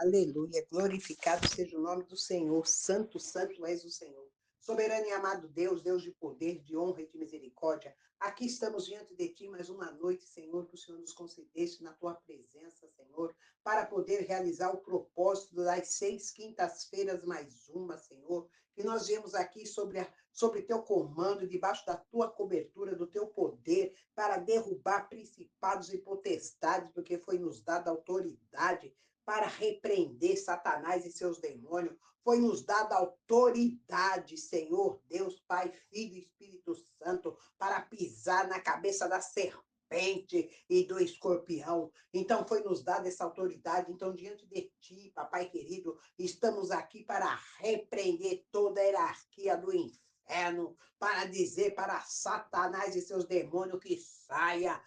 Aleluia. Glorificado seja o nome do Senhor. Santo, santo és o Senhor. Soberano e amado Deus, Deus de poder, de honra e de misericórdia. Aqui estamos diante de ti mais uma noite, Senhor, que o Senhor nos concedesse na tua presença, Senhor, para poder realizar o propósito das 6 quintas-feiras mais uma, Senhor, que nós viemos aqui sobre teu comando, debaixo da tua cobertura, do teu poder, para derrubar principados e potestades, porque foi nos dada autoridade para repreender Satanás e seus demônios. Foi nos dada autoridade, Senhor, Deus, Pai, Filho e Espírito Santo, para pisar na cabeça da serpente e do escorpião. Então, foi nos dada essa autoridade. Então, diante de ti, papai querido, estamos aqui para repreender toda a hierarquia do inferno, para dizer para Satanás e seus demônios que saia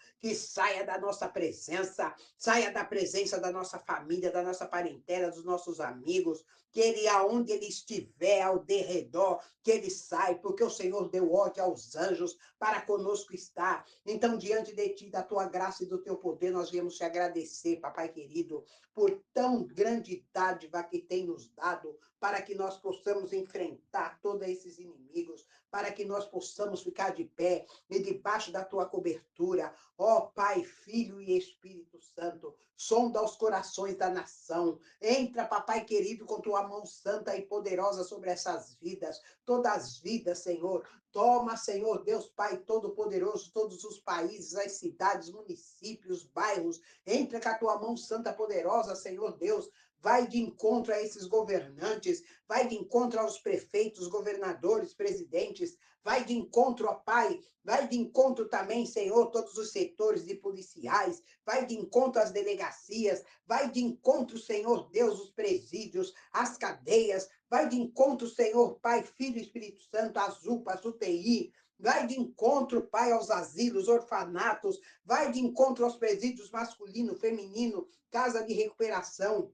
da nossa presença, saia da presença da nossa família, da nossa parentela, dos nossos amigos, que ele, aonde ele estiver, ao derredor, que ele saia, porque o Senhor deu ordem aos anjos para conosco estar. Então, diante de ti, da tua graça e do teu poder, nós viemos te agradecer, papai querido, por tão grande dádiva que tem nos dado, para que nós possamos enfrentar todos esses inimigos, para que nós possamos ficar de pé e debaixo da tua cobertura. Ó Pai, Filho e Espírito Santo, sonda os corações da nação. Entra, papai querido, com tua mão santa e poderosa sobre essas vidas, todas as vidas, Senhor. Toma, Senhor, Deus Pai Todo-Poderoso, todos os países, as cidades, municípios, bairros. Entra com a tua mão santa poderosa, Senhor Deus. Vai de encontro a esses governantes, vai de encontro aos prefeitos, governadores, presidentes, vai de encontro, ó Pai, vai de encontro também, Senhor, todos os setores de policiais, vai de encontro às delegacias, vai de encontro, Senhor Deus, os presídios, as cadeias, vai de encontro, Senhor, Pai, Filho e Espírito Santo, as UPAs, UTI, vai de encontro, Pai, aos asilos, orfanatos, vai de encontro aos presídios masculino, feminino, casa de recuperação,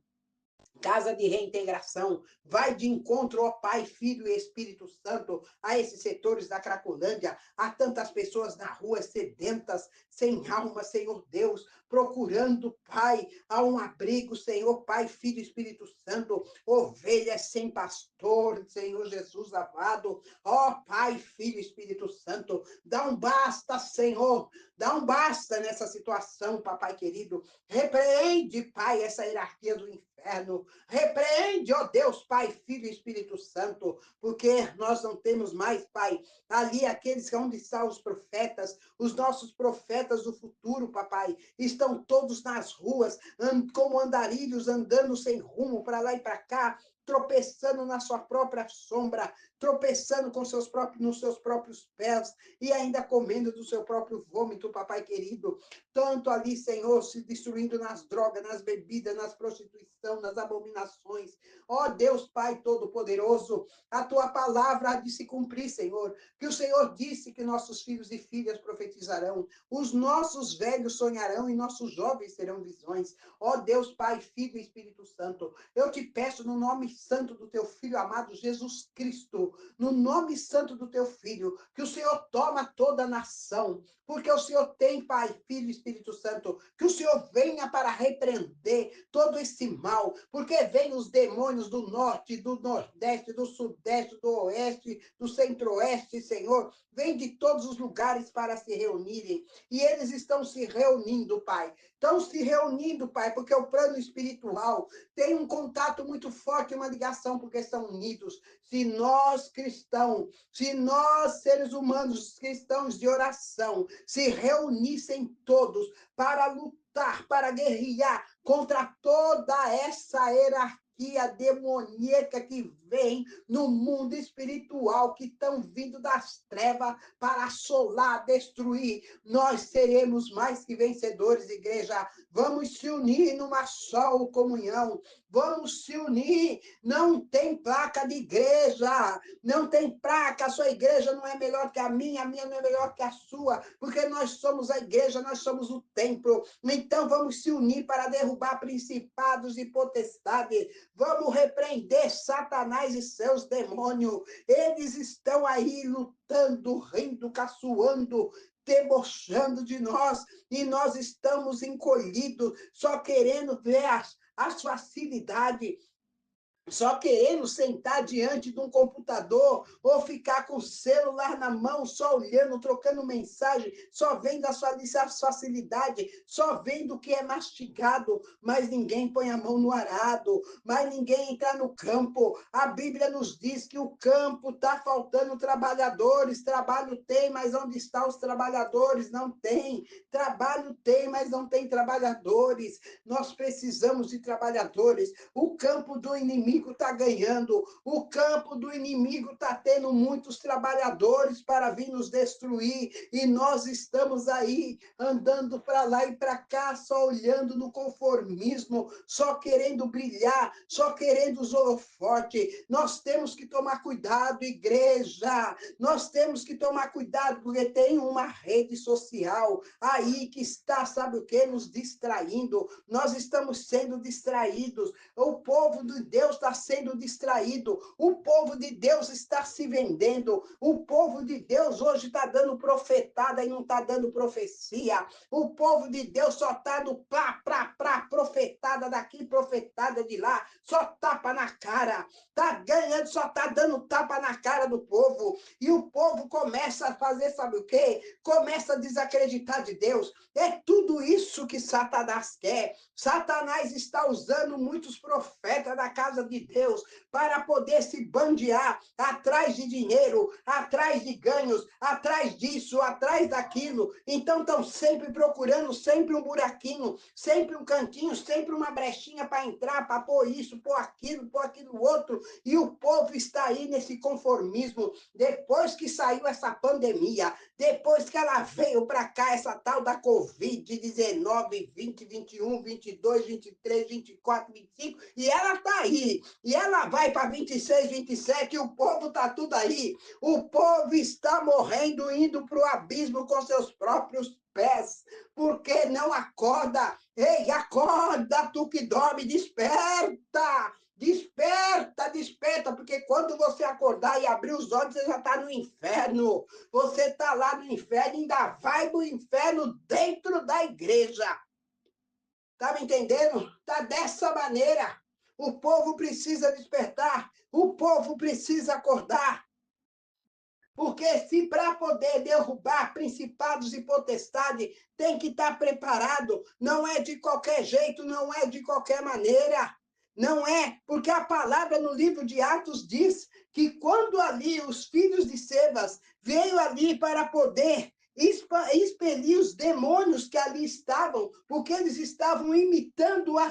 casa de reintegração, vai de encontro, ó Pai, Filho e Espírito Santo, a esses setores da Cracolândia, há tantas pessoas na rua sedentas, sem alma, Senhor Deus, procurando, Pai, a um abrigo, Senhor, Pai, Filho e Espírito Santo, ovelhas sem pastor, Senhor Jesus amado, ó Pai, Filho e Espírito Santo, dá um basta, Senhor, dá um basta nessa situação, papai querido, repreende, Pai, essa hierarquia do inferno, repreende, ó Deus, Pai, Filho e Espírito Santo, porque nós não temos mais, Pai, ali aqueles que onde estão os profetas, os nossos profetas do futuro, papai, estão todos nas ruas, como andarilhos, andando sem rumo, para lá e para cá, tropeçando na sua própria sombra, tropeçando com nos seus próprios pés, e ainda comendo do seu próprio vômito, papai querido, tanto ali, Senhor, se destruindo nas drogas, nas bebidas, nas prostituição, nas abominações. Ó Deus, Pai Todo-Poderoso, a tua palavra há de se cumprir, Senhor, que o Senhor disse que nossos filhos e filhas profetizarão, os nossos velhos sonharão e nossos jovens terão visões. Ó Deus, Pai, Filho e Espírito Santo, eu te peço no nome santo do teu Filho amado Jesus Cristo, no nome santo do teu Filho, que o Senhor toma toda a nação, porque o Senhor tem, Pai, Filho e Espírito Santo, que o Senhor venha para repreender todo esse mal, porque vem os demônios do norte, do nordeste, do sudeste, do oeste, do centro-oeste, Senhor, vem de todos os lugares para se reunirem, e eles estão se reunindo, Pai, estão se reunindo, Pai, porque o plano espiritual tem um contato muito forte, uma ligação, porque são unidos. Se nós cristãos, se nós seres humanos cristãos de oração, se reunissem todos para lutar, para guerrear contra toda essa hierarquia demoníaca que vem no mundo espiritual, que estão vindo das trevas para assolar, destruir, nós seremos mais que vencedores, igreja. Vamos se unir numa só comunhão, vamos se unir. Não tem placa de igreja, não tem placa, a sua igreja não é melhor que a minha não é melhor que a sua, porque nós somos a igreja, nós somos o templo. Então vamos se unir para derrubar principados e potestades, vamos repreender Satanás e seus demônios. Eles estão aí lutando, rindo, caçoando, debochando de nós, e nós estamos encolhidos, só querendo ver as facilidades, só querendo sentar diante de um computador ou ficar com o celular na mão, só olhando, trocando mensagem, só vendo a sua facilidade, só vendo o que é mastigado, mas ninguém põe a mão no arado, mas ninguém entra no campo. A Bíblia nos diz que o campo está faltando trabalhadores, trabalho tem, mas onde estão os trabalhadores? Não tem. Trabalho tem, mas não tem trabalhadores. Nós precisamos de trabalhadores. O campo do inimigo está ganhando, o campo do inimigo está tendo muitos trabalhadores para vir nos destruir, e nós estamos aí andando para lá e para cá, só olhando no conformismo, só querendo brilhar, só querendo os holofotes. Nós temos que tomar cuidado, igreja, nós temos que tomar cuidado, porque tem uma rede social aí que está, sabe o que, nos distraindo. Nós estamos sendo distraídos. O povo de Deus está sendo distraído. O povo de Deus está se vendendo. O povo de Deus hoje está dando profetada e não está dando profecia. O povo de Deus só está no profetada daqui, profetada de lá. Só tapa na cara. Está ganhando, só está dando tapa na cara do povo. E o povo começa a fazer, sabe o quê? Começa a desacreditar de Deus. É tudo isso que Satanás quer. Satanás está usando muitos profetas da casa de Deus para poder se bandear atrás de dinheiro, atrás de ganhos, atrás disso, atrás daquilo. Então estão sempre procurando, sempre um buraquinho, sempre um cantinho, sempre uma brechinha para entrar, para pôr isso, pôr aquilo outro. E o povo está aí nesse conformismo. Depois que saiu essa pandemia, depois que ela veio para cá, essa tal da Covid-19, 20, 21, 22, 23, 24, 25, e ela está aí. E ela vai para 26, 27, e o povo está tudo aí. O povo está morrendo, indo para o abismo com seus próprios pés, porque não acorda. Ei, acorda, tu que dorme, desperta! Desperta, desperta, porque quando você acordar e abrir os olhos, você já está no inferno. Você está lá no inferno, ainda vai do inferno dentro da igreja. Está me entendendo? Está dessa maneira. O povo precisa despertar, o povo precisa acordar. Porque se para poder derrubar principados e potestades, tem que estar preparado. Não é de qualquer jeito, não é de qualquer maneira. Não é, porque a palavra no livro de Atos diz que quando ali os filhos de Sebas veio ali para poder expelir os demônios que ali estavam, porque eles estavam imitando a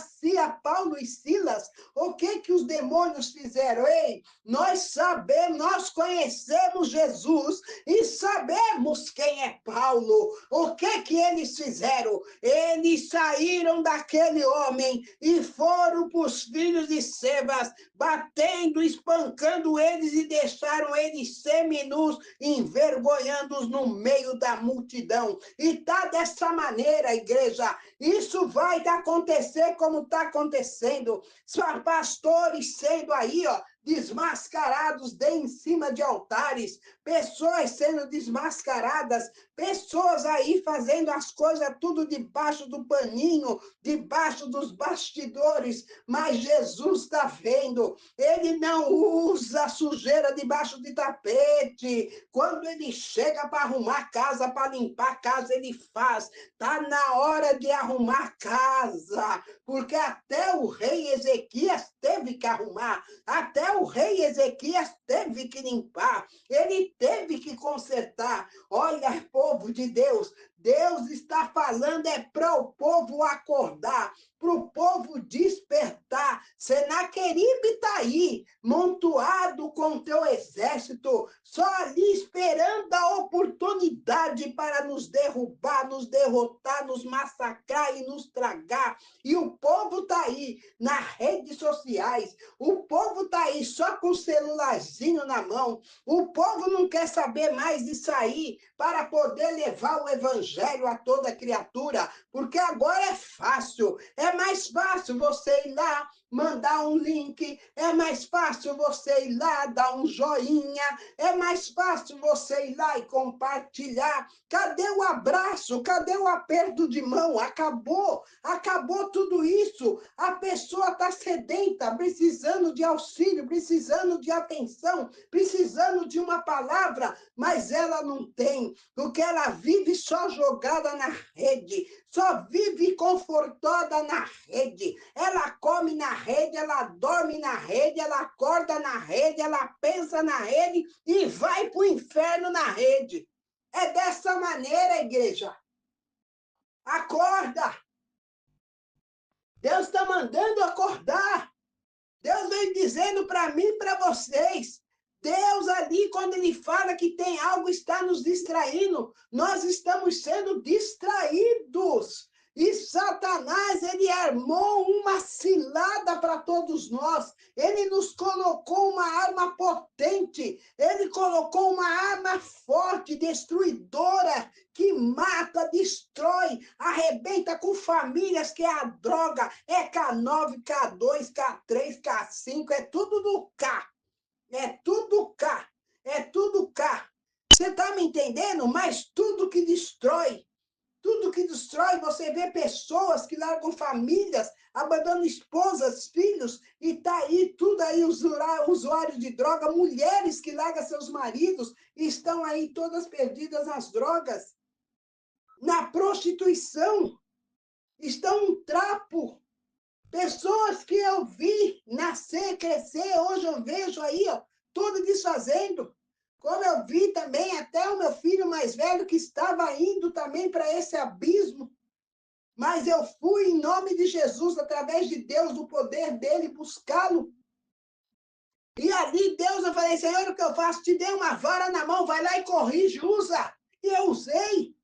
Paulo e Silas. O que os demônios fizeram? Ei, nós sabemos, nós conhecemos Jesus e sabemos quem é Paulo. O que eles fizeram? Eles saíram daquele homem e foram para os filhos de Sebas, batendo, espancando eles e deixaram eles seminus, envergonhando-os no meio da multidão. E tá dessa maneira, igreja. Isso vai acontecer como está acontecendo. Só pastores sendo aí, ó, desmascarados em cima de altares, pessoas sendo desmascaradas, pessoas aí fazendo as coisas tudo debaixo do paninho, debaixo dos bastidores, mas Jesus está vendo, ele não usa sujeira debaixo de tapete. Quando ele chega para arrumar casa, para limpar a casa, ele faz. Está na hora de arrumar casa, porque até o rei Ezequias teve que arrumar, até o rei Ezequias teve que limpar, ele teve que consertar. Olha, povo de Deus, Deus está falando é para o povo acordar, para o povo despertar. Senaqueribe está aí, montuado com o teu exército, só ali esperando a oportunidade para nos derrubar, nos derrotar, nos massacrar e nos tragar. E o povo está aí nas redes sociais, o povo está aí só com o celularzinho na mão, o povo não quer saber mais de sair para poder levar o evangelho a toda criatura, porque agora é fácil, é mais fácil você ir lá, mandar um link, é mais fácil você ir lá, dar um joinha, é mais fácil você ir lá e compartilhar. Cadê o abraço? Cadê o aperto de mão? Acabou tudo isso. A pessoa está sedenta, precisando de auxílio, precisando de atenção, precisando de uma palavra, mas ela não tem, porque ela vive só jogada na rede, só vive confortada na rede. Ela come na rede, ela dorme na rede, ela acorda na rede, ela pensa na rede e vai para o inferno na rede. É dessa maneira, igreja. Acorda. Deus está mandando acordar. Deus vem dizendo para mim e para vocês. Deus ali, quando ele fala que tem algo, está nos distraindo. Nós estamos sendo distraídos. E Satanás, ele armou uma cilada para todos nós. Ele nos colocou uma arma potente. Ele colocou uma arma forte, destruidora, que mata, destrói, arrebenta com famílias, que é a droga. É K9, K2, K3, K5, é tudo do K. É tudo K. É tudo K. Você está me entendendo? Mas tudo que destrói, você vê pessoas que largam famílias, abandonam esposas, filhos, e tá aí tudo aí, usuários de droga, mulheres que largam seus maridos, e estão aí todas perdidas nas drogas, na prostituição, estão um trapo. Pessoas que eu vi nascer, crescer, hoje eu vejo aí, ó, tudo desfazendo. Como eu vi também até o meu filho mais velho que estava indo também para esse abismo. Mas eu fui em nome de Jesus, através de Deus, do poder dele, buscá-lo. E ali, Deus, eu falei, Senhor, o que eu faço? Te dei uma vara na mão, vai lá e corrige, usa. E eu usei.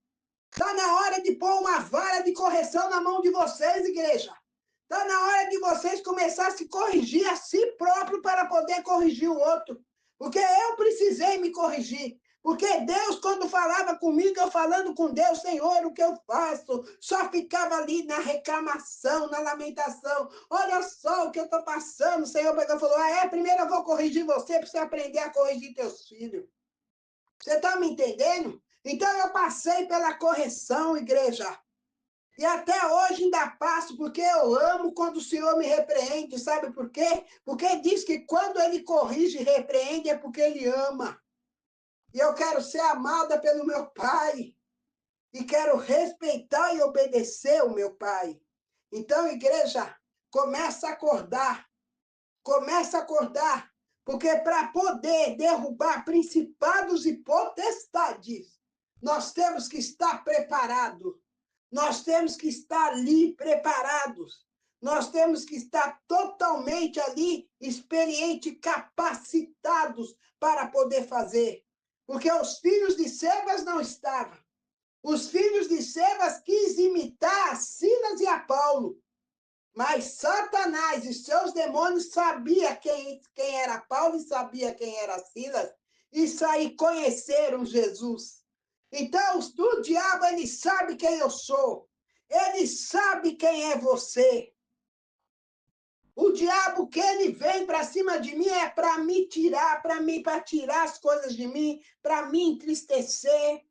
Está na hora de pôr uma vara de correção na mão de vocês, igreja. Está na hora de vocês começar a se corrigir a si próprio para poder corrigir o outro. Porque eu precisei me corrigir. Porque Deus, quando falava comigo, eu falando com Deus, Senhor, o que eu faço? Só ficava ali na reclamação, na lamentação. Olha só o que eu estou passando. O Senhor pegou e falou, primeiro eu vou corrigir você para você aprender a corrigir teus filhos. Você está me entendendo? Então eu passei pela correção, igreja. E até hoje ainda passo, porque eu amo quando o Senhor me repreende. Sabe por quê? Porque diz que quando ele corrige e repreende é porque ele ama. E eu quero ser amada pelo meu Pai. E quero respeitar e obedecer o meu Pai. Então, igreja, começa a acordar. Começa a acordar. Porque para poder derrubar principados e potestades, nós temos que estar preparados. Nós temos que estar ali preparados. Nós temos que estar totalmente ali, experiente, capacitados para poder fazer. Porque os filhos de Sebas não estavam. Os filhos de Sebas quis imitar a Silas e a Paulo. Mas Satanás e seus demônios sabia quem era Paulo e sabia quem era Silas. E aí conheceram Jesus. Então, o diabo, ele sabe quem eu sou. Ele sabe quem é você. O diabo que ele vem para cima de mim é para me tirar, para tirar as coisas de mim, para me entristecer,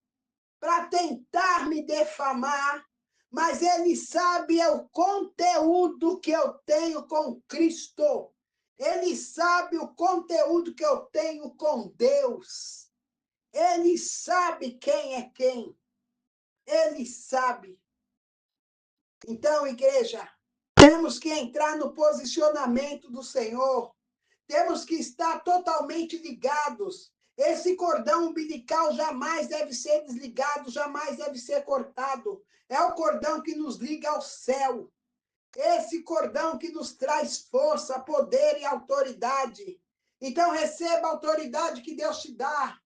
para tentar me defamar. Mas ele sabe o conteúdo que eu tenho com Cristo. Ele sabe o conteúdo que eu tenho com Deus. Ele sabe quem é quem. Ele sabe. Então, igreja, temos que entrar no posicionamento do Senhor. Temos que estar totalmente ligados. Esse cordão umbilical jamais deve ser desligado, jamais deve ser cortado. É o cordão que nos liga ao céu. Esse cordão que nos traz força, poder e autoridade. Então, receba a autoridade que Deus te dá.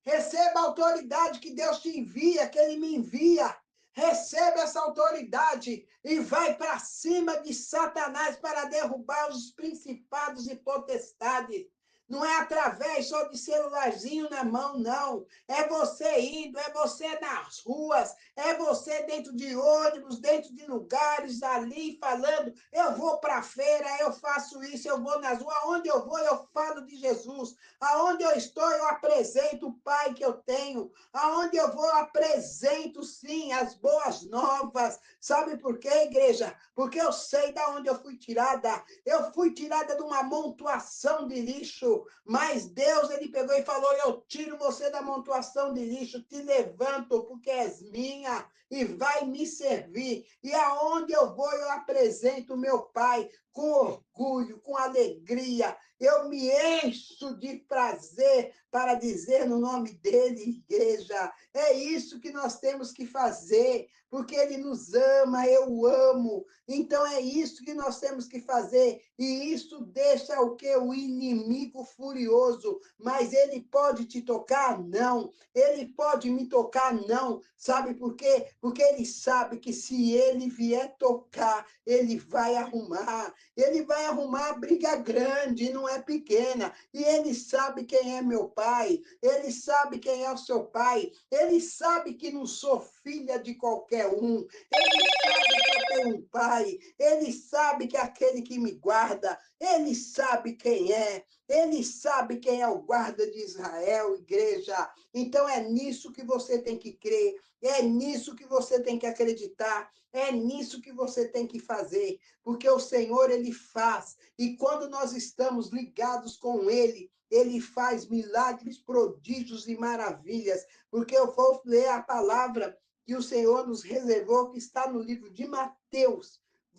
Receba a autoridade que Deus te envia, que Ele me envia. Receba essa autoridade e vai para cima de Satanás para derrubar os principados e potestades. Não é através só de celularzinho na mão, não. É você indo, é você nas ruas, é você dentro de ônibus, dentro de lugares ali falando, eu vou para a feira, eu faço isso, eu vou nas ruas, aonde eu vou eu falo de Jesus. Aonde eu estou eu apresento o Pai que eu tenho. Aonde eu vou eu apresento sim as boas novas. Sabe por quê, igreja? Porque eu sei de onde eu fui tirada. Eu fui tirada de uma amontoação de lixo, mas Deus ele pegou e falou: eu tiro você da amontoação de lixo, te levanto porque és minha e vai me servir. E aonde eu vou, eu apresento o meu Pai com orgulho, com alegria. Eu me encho de prazer para dizer no nome dele, igreja. É isso que nós temos que fazer, porque ele nos ama, eu amo. Então é isso que nós temos que fazer. E isso deixa o que? O inimigo furioso. Mas ele pode te tocar? Não. Ele pode me tocar? Não. Sabe por quê? Porque ele sabe que se ele vier tocar, ele vai arrumar. Ele vai arrumar briga grande, não é pequena. E ele sabe quem é meu pai. Ele sabe quem é o seu pai. Ele sabe que não sou filha de qualquer um. Ele sabe que eu tenho um pai. Ele sabe que é aquele que me guarda. Ele sabe quem é. Ele sabe quem é o guarda de Israel, igreja. Então é nisso que você tem que crer. É nisso que você tem que acreditar. É nisso que você tem que fazer. Porque o Senhor, ele faz. E quando nós estamos ligados com ele, ele faz milagres, prodígios e maravilhas. Porque eu vou ler a palavra que o Senhor nos reservou, que está no livro de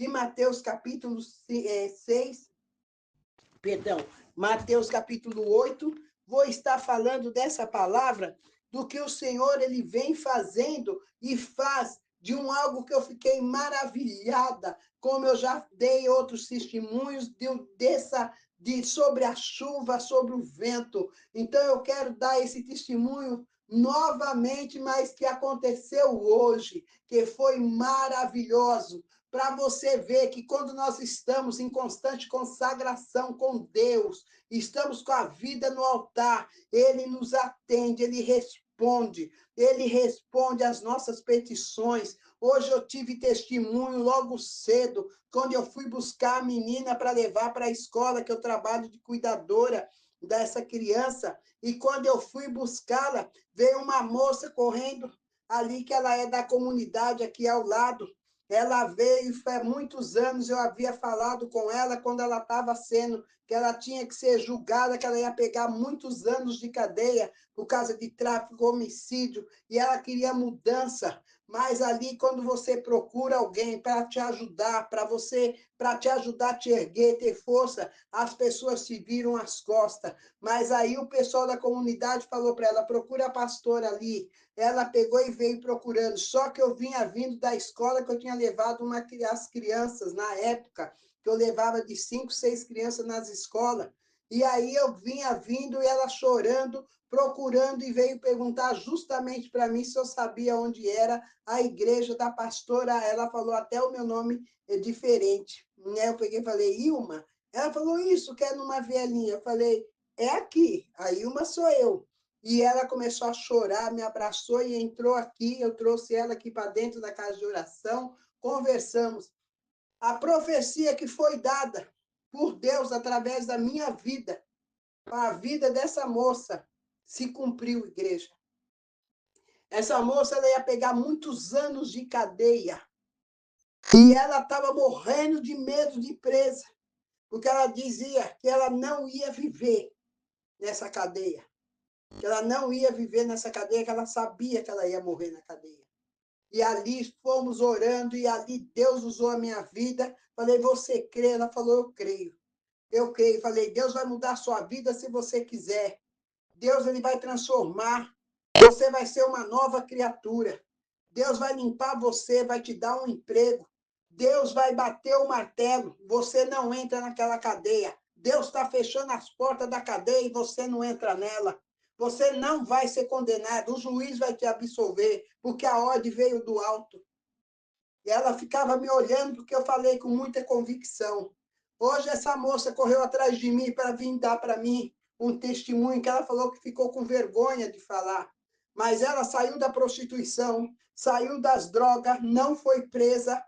Mateus capítulo 6, perdão, Mateus capítulo 8, vou estar falando dessa palavra, do que o Senhor ele vem fazendo e faz de um algo que eu fiquei maravilhada, como eu já dei outros testemunhos sobre a chuva, sobre o vento. Então eu quero dar esse testemunho novamente, mas que aconteceu hoje, que foi maravilhoso, para você ver que quando nós estamos em constante consagração com Deus, estamos com a vida no altar, ele nos atende, ele responde às nossas petições. Hoje eu tive testemunho logo cedo, quando eu fui buscar a menina para levar para a escola, que eu trabalho de cuidadora dessa criança, e quando eu fui buscá-la, veio uma moça correndo ali, que ela é da comunidade aqui ao lado. Ela veio, há muitos anos eu havia falado com ela quando ela estava sendo, que ela tinha que ser julgada, que ela ia pegar muitos anos de cadeia por causa de tráfico, homicídio, e ela queria mudança. Mas ali, quando você procura alguém para te ajudar, para te ajudar a te erguer, ter força, as pessoas te viram as costas. Mas aí o pessoal da comunidade falou para ela: procura a pastora ali. Ela pegou e veio procurando. Só que eu vinha vindo da escola, que eu tinha levado as crianças, na época, que eu levava de 5, 6 crianças nas escolas. E aí eu vinha vindo e ela chorando, procurando, e veio perguntar justamente para mim se eu sabia onde era a igreja da pastora. Ela falou até o meu nome é diferente. Né? Eu peguei e falei: Ilma? Ela falou: isso, que é numa velhinha. Eu falei: é aqui, a Ilma sou eu. E ela começou a chorar, me abraçou e entrou aqui. Eu trouxe ela aqui para dentro da casa de oração, conversamos. A profecia que foi dada por Deus através da minha vida, para a vida dessa moça, se cumpriu, igreja. Essa moça ela ia pegar muitos anos de cadeia. E ela estava morrendo de medo de presa, porque ela dizia que ela não ia viver nessa cadeia. Que ela não ia viver nessa cadeia, que ela sabia que ela ia morrer na cadeia. E ali fomos orando, e ali Deus usou a minha vida. Falei: você crê? Ela falou: eu creio. Eu creio. Falei: Deus vai mudar a sua vida se você quiser. Deus ele vai transformar. Você vai ser uma nova criatura. Deus vai limpar você, vai te dar um emprego. Deus vai bater o martelo. Você não entra naquela cadeia. Deus está fechando as portas da cadeia e você não entra nela. Você não vai ser condenado. O juiz vai te absolver, porque a ordem veio do alto. E ela ficava me olhando, porque eu falei com muita convicção. Hoje essa moça correu atrás de mim para vir dar para mim um testemunho que ela falou que ficou com vergonha de falar. Mas ela saiu da prostituição, saiu das drogas, não foi presa,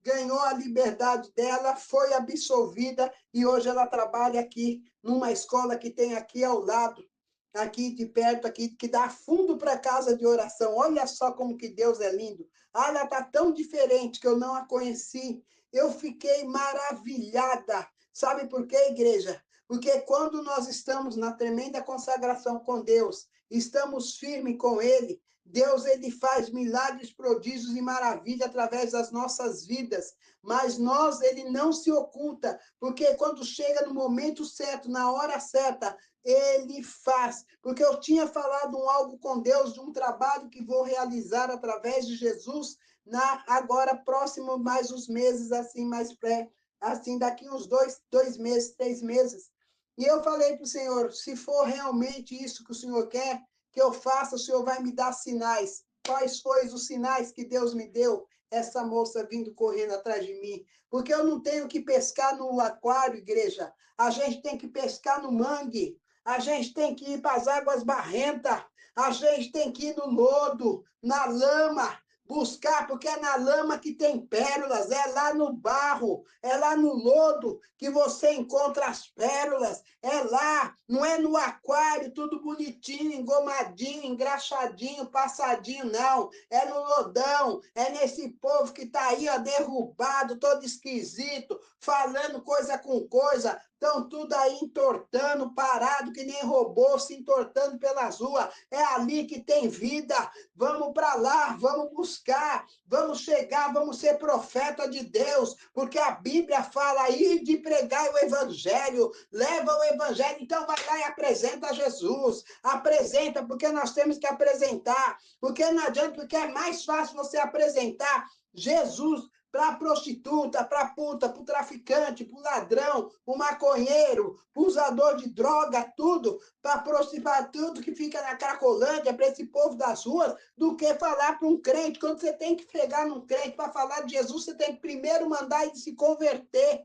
ganhou a liberdade dela, foi absolvida e hoje ela trabalha aqui numa escola que tem aqui ao lado, aqui de perto, aqui que dá fundo para casa de oração. Olha só como que Deus é lindo. Ah, ela está tão diferente que eu não a conheci. Eu fiquei maravilhada. Sabe por quê, igreja? Porque quando nós estamos na tremenda consagração com Deus, estamos firmes com Ele, Deus ele faz milagres, prodígios e maravilhas através das nossas vidas, mas nós ele não se oculta, porque quando chega no momento certo, na hora certa, ele faz. Porque eu tinha falado algo com Deus de um trabalho que vou realizar através de Jesus na agora próximo mais uns meses assim mais pré, assim daqui uns dois meses, 3 meses. E eu falei para o Senhor, se for realmente isso que o Senhor quer que eu faça, o Senhor vai me dar sinais. Quais foram os sinais que Deus me deu? Essa moça vindo correndo atrás de mim. Porque eu não tenho que pescar no aquário, igreja. A gente tem que pescar no mangue. A gente tem que ir para as águas barrentas. A gente tem que ir no lodo, na lama, buscar, porque é na lama que tem pérolas, é lá no barro, é lá no lodo que você encontra as pérolas, é lá, não é no aquário, tudo bonitinho, engomadinho, engraxadinho, passadinho, não, é no lodão, é nesse povo que está aí, ó, derrubado, todo esquisito, falando coisa com coisa, estão tudo aí entortando, parado, que nem robô, se entortando pelas ruas, é ali que tem vida, vamos para lá, vamos buscar, vamos chegar, vamos ser profeta de Deus, porque a Bíblia fala aí de pregar o evangelho, leva o evangelho, então vai lá e apresenta Jesus, apresenta, porque nós temos que apresentar, porque não adianta, porque é mais fácil você apresentar Jesus para a prostituta, para a puta, para o traficante, para o ladrão, para o maconheiro, para o usador de droga, tudo, para prostituir tudo que fica na Cracolândia, para esse povo das ruas, do que falar para um crente. Quando você tem que pegar num crente para falar de Jesus, você tem que primeiro mandar ele se converter.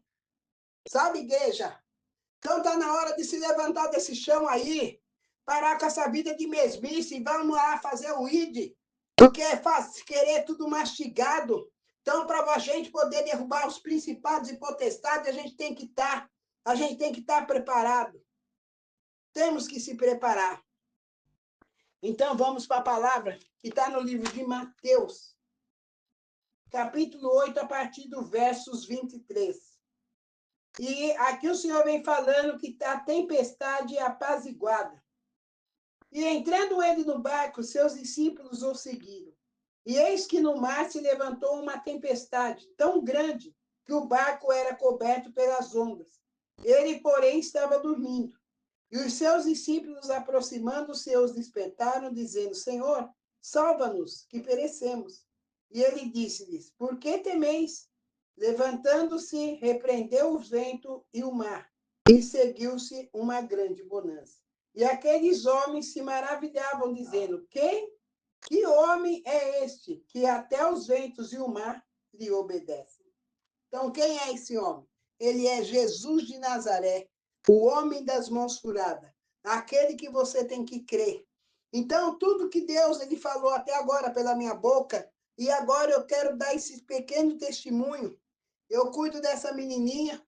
Sabe, igreja? Então está na hora de se levantar desse chão aí, parar com essa vida de mesmice e vamos lá fazer o ID, porque é fácil querer tudo mastigado. Então, para a gente poder derrubar os principados e potestades, a gente tem que estar preparado. Temos que se preparar. Então, vamos para a palavra que está no livro de Mateus, capítulo 8, a partir do versos 23. E aqui o Senhor vem falando que a tempestade é apaziguada. E entrando ele no barco, seus discípulos o seguiram. E eis que no mar se levantou uma tempestade tão grande que o barco era coberto pelas ondas. Ele, porém, estava dormindo. E os seus discípulos, aproximando-se, os despertaram, dizendo: Senhor, salva-nos, que perecemos. E ele disse-lhes: Por que temeis? Levantando-se, repreendeu o vento e o mar, e seguiu-se uma grande bonança. E aqueles homens se maravilhavam, dizendo: Que homem é este, que até os ventos e o mar lhe obedecem? Então, quem é esse homem? Ele é Jesus de Nazaré, o homem das mãos furadas, aquele que você tem que crer. Então, tudo que Deus ele falou até agora pela minha boca, e agora eu quero dar esse pequeno testemunho. Eu cuido dessa menininha,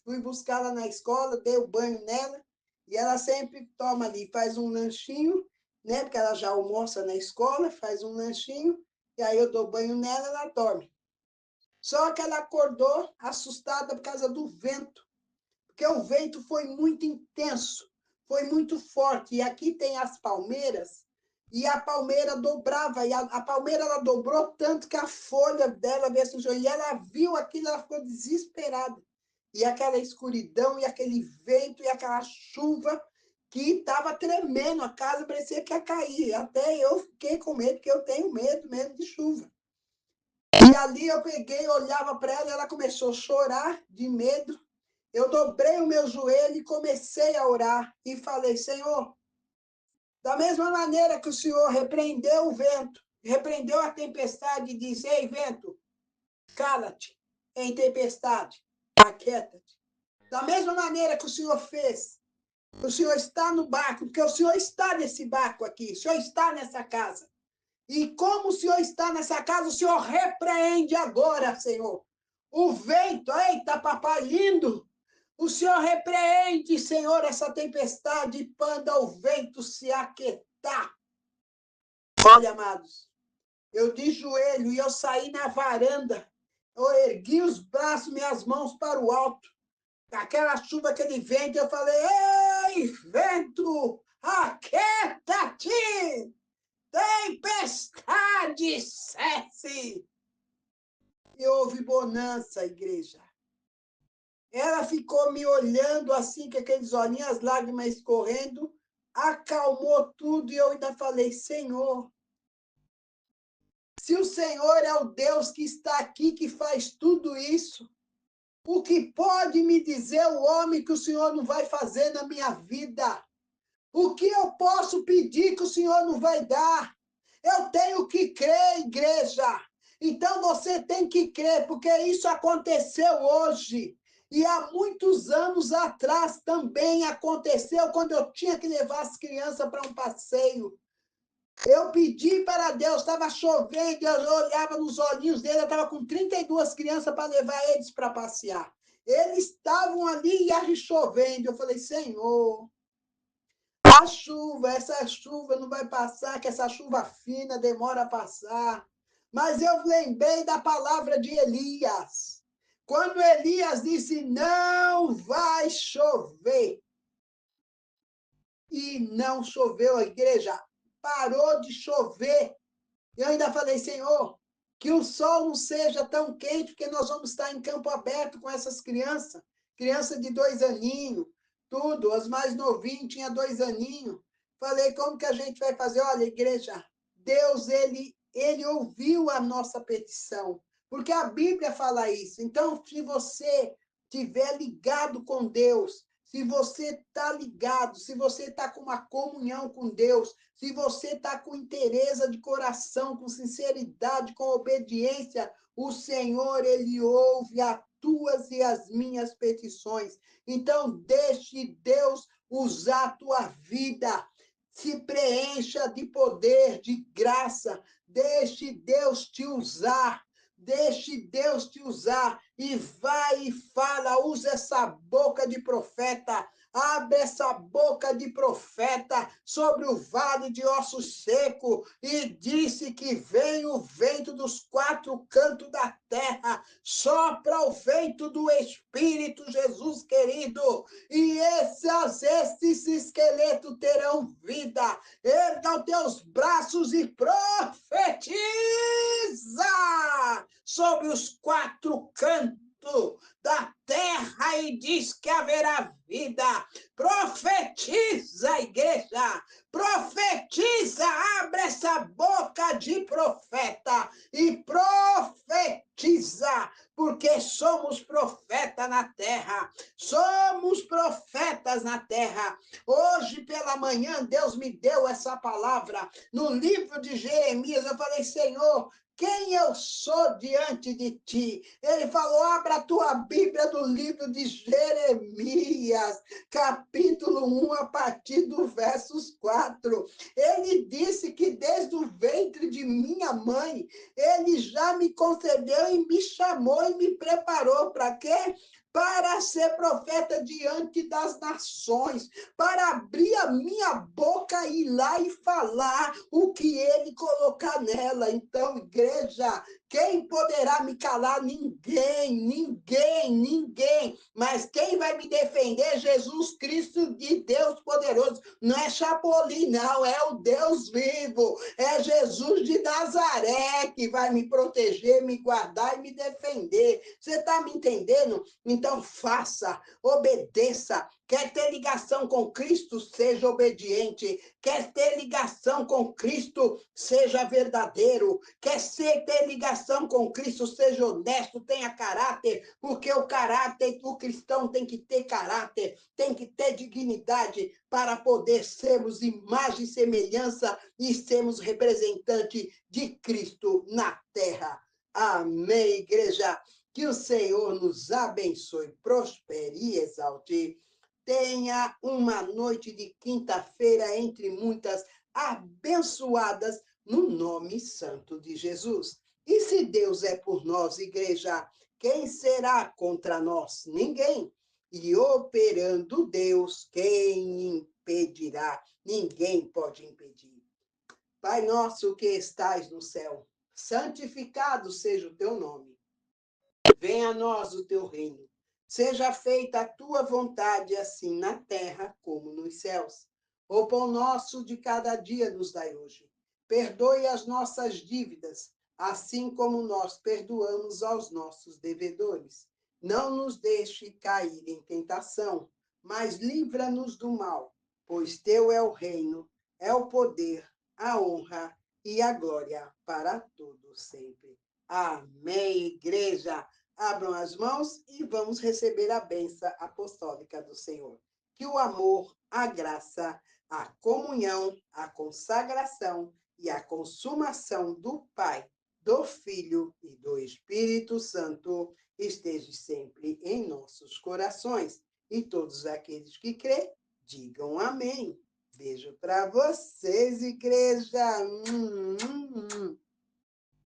fui buscá-la na escola, dei o banho nela, e ela sempre toma ali, faz um lanchinho, né? Porque ela já almoça na escola, faz um lanchinho, e aí eu dou banho nela, ela dorme. Só que ela acordou assustada por causa do vento, porque o vento foi muito intenso, foi muito forte. E aqui tem as palmeiras, e a palmeira dobrava, e a palmeira ela dobrou tanto que a folha dela veio assim, e ela viu aquilo, ela ficou desesperada. E aquela escuridão, e aquele vento, e aquela chuva que estava tremendo, a casa parecia que ia cair. Até eu fiquei com medo, porque eu tenho medo mesmo de chuva. E ali eu peguei, olhava para ela, ela começou a chorar de medo. Eu dobrei o meu joelho e comecei a orar e falei: Senhor, da mesma maneira que o Senhor repreendeu o vento, repreendeu a tempestade e disse: Ei, vento, cala-te, em tempestade, aquieta-te. Da mesma maneira que o Senhor fez O Senhor está no barco, porque o Senhor está nesse barco aqui, o Senhor está nessa casa. E como o Senhor está nessa casa, o Senhor repreende agora, Senhor. O vento, eita, papai lindo! O Senhor repreende, Senhor, essa tempestade e manda o vento se aquietar. Olha, amados, eu de joelho e eu saí na varanda. Eu ergui os braços, minhas mãos para o alto. Aquela chuva, aquele vento, eu falei, ei, vento, aquieta-te! Tempestade, cesse! E houve bonança, igreja. Ela ficou me olhando assim, com aqueles olhinhos, as lágrimas escorrendo, acalmou tudo e eu ainda falei, Senhor, se o Senhor é o Deus que está aqui, que faz tudo isso, o que pode me dizer o homem que o Senhor não vai fazer na minha vida? O que eu posso pedir que o Senhor não vai dar? Eu tenho que crer, igreja. Então você tem que crer, porque isso aconteceu hoje. E há muitos anos atrás também aconteceu, quando eu tinha que levar as crianças para um passeio. Eu pedi para Deus, estava chovendo, eu olhava nos olhinhos dele, eu estava com 32 crianças para levar eles para passear. Eles estavam ali e ia chovendo. Eu falei, Senhor, a chuva, essa chuva não vai passar, que essa chuva fina demora a passar. Mas eu lembrei da palavra de Elias. Quando Elias disse, não vai chover. E não choveu, a igreja parou de chover. Eu ainda falei, Senhor, que o sol não seja tão quente, porque nós vamos estar em campo aberto com essas crianças. Criança de 2 aninhos, tudo. As mais novinhas tinha 2 aninhos. Falei, como que a gente vai fazer? Olha, igreja, Deus, ele ouviu a nossa petição. Porque a Bíblia fala isso. Então, se você estiver ligado com Deus, se você está ligado, se você está com uma comunhão com Deus, se você está com interesse de coração, com sinceridade, com obediência, o Senhor, Ele ouve as tuas e as minhas petições. Então, deixe Deus usar a tua vida. Se preencha de poder, de graça. Deixe Deus te usar. Deixe Deus te usar e vai e fala, usa essa boca de profeta, abre essa boca de profeta sobre o vale de ossos seco e disse que vem o vento dos 4 cantos da terra, sopra o vento do Espírito, Jesus querido, e esses esqueletos terão vida. Erga os teus braços e profetiza sobre os 4 cantos da terra e diz que haverá vida. Profetiza, igreja, profetiza, abre essa boca de profeta e profetiza, porque somos profeta na terra, somos profetas na terra. Hoje pela manhã Deus me deu essa palavra no livro de Jeremias. Eu falei, Senhor, quem eu sou diante de ti? Ele falou, abra a tua Bíblia do livro de Jeremias, capítulo 1, a partir do versos 4. Ele disse que desde o ventre de minha mãe, ele já me concedeu e me chamou e me preparou para quê? Para ser profeta diante das nações, para abrir a minha boca e ir lá e falar o que ele colocar nela. Então, igreja, quem poderá me calar? Ninguém, ninguém, ninguém. Mas quem vai me defender? Jesus Cristo de Deus poderoso. Não é Chapolin, não, é o Deus vivo. É Jesus de Nazaré que vai me proteger, me guardar e me defender. Você está me entendendo? Então faça, obedeça. Quer ter ligação com Cristo? Seja obediente. Quer ter ligação com Cristo? Seja verdadeiro. Quer ter ligação com Cristo? Seja honesto, tenha caráter, porque o caráter do cristão tem que ter caráter, tem que ter dignidade para poder sermos imagem e semelhança e sermos representante de Cristo na terra. Amém, igreja. Que o Senhor nos abençoe, prospere e exalte. tenha uma noite de quinta-feira entre muitas abençoadas no nome santo de Jesus. E se Deus é por nós, igreja, quem será contra nós? Ninguém. E operando Deus, quem impedirá? Ninguém pode impedir. Pai nosso que estais no céu, santificado seja o teu nome. Venha a nós o teu reino. Seja feita a tua vontade, assim na terra como nos céus. O pão nosso de cada dia nos dai hoje. Perdoe as nossas dívidas, assim como nós perdoamos aos nossos devedores. Não nos deixe cair em tentação, mas livra-nos do mal, pois teu é o reino, é o poder, a honra e a glória para todos sempre. Amém, igreja. Abram as mãos e vamos receber a bênção apostólica do Senhor. Que o amor, a graça, a comunhão, a consagração e a consumação do Pai, do Filho e do Espírito Santo esteja sempre em nossos corações. E todos aqueles que crê, digam amém. Beijo para vocês, igreja.